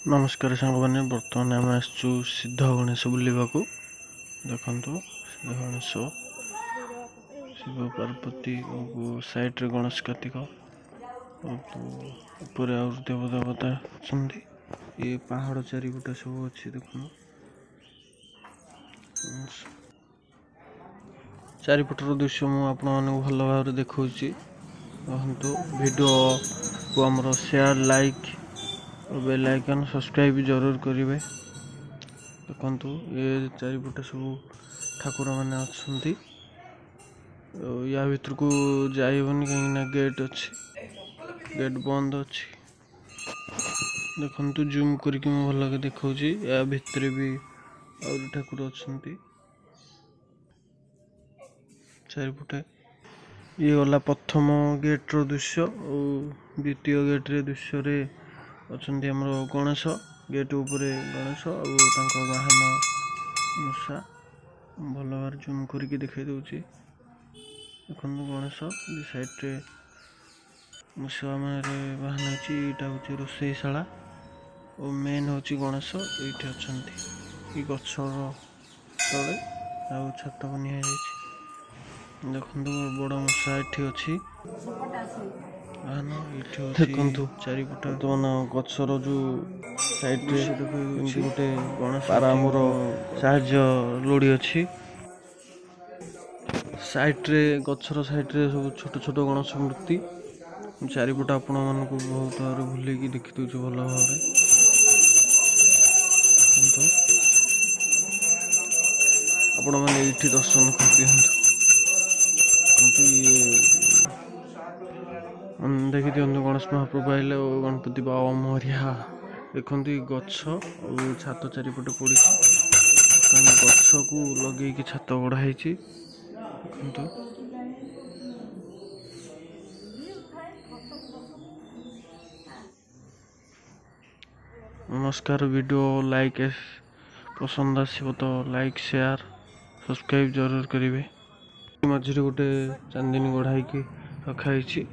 नमस्कार सांगने बर्तमान आम आसचु सिद्ध गणेश बुलवाक देखु सिद्ध गणेश शिव पार्वती साइड रे गणेश कार्तिक ऊपर आ देवदेवता अच्छा ये पहाड़ चारिपटे सब अच्छी देखु चारिपटर दृश्य मुझे भल भाव देखा देखु वीडियो को आमर शेयर लाइक और बेल आइकन सब्सक्राइब भी जरूर करेंगे। देखु ये चारिपटे सब ठाकुर मैंने अच्छा या भर को जाइबनी कहीं गेट अच्छी गेट बंद अच्छी देखु जूम करके भल लगे देखा या भितर भी और ठाकुर अच्छा चारिपटे ये गला प्रथम गेट्र दृश्य और द्वितीय गेट्रे दृश्य रे अच्छा आमर गणेश गेट उपर गणेश और वाहन मूषा भल भाव जूम करके देखा दूसरी देखु गणेश साइड्रे मूषा मेरे वाहन होता हूँ रोषेईशाला और मेन हूँ गणेश ये अच्छा ये गचर तले छात बनिया देखु बड़ मूषा ये अच्छी देखु चारिपट बर्तमान गचर जो साइड गोटे गणेश पारामर साहाଯ୍ୟ लोड़ी अच्छी साइड्रे गचर साइड्रे सब छोट छोट गणेश मूर्ति चारिपट आपण मान बहुत भाव भूल देखी दूचे भल भाव आपण मैंने ये दर्शन कर दिखाँ देखी दिखाँ गणेश महाप्रभु आइले और गणपति बाबा मोरिया देखु गछ और छात चारिपटे पड़ी गछ को लगे छात गढ़ाई देखु नमस्कार वीडियो लाइक पसंद आसो तो लाइक शेयर सब्सक्राइब जरूर करेंगे मझे गोटे चांदनी गढ़ाई रखाई।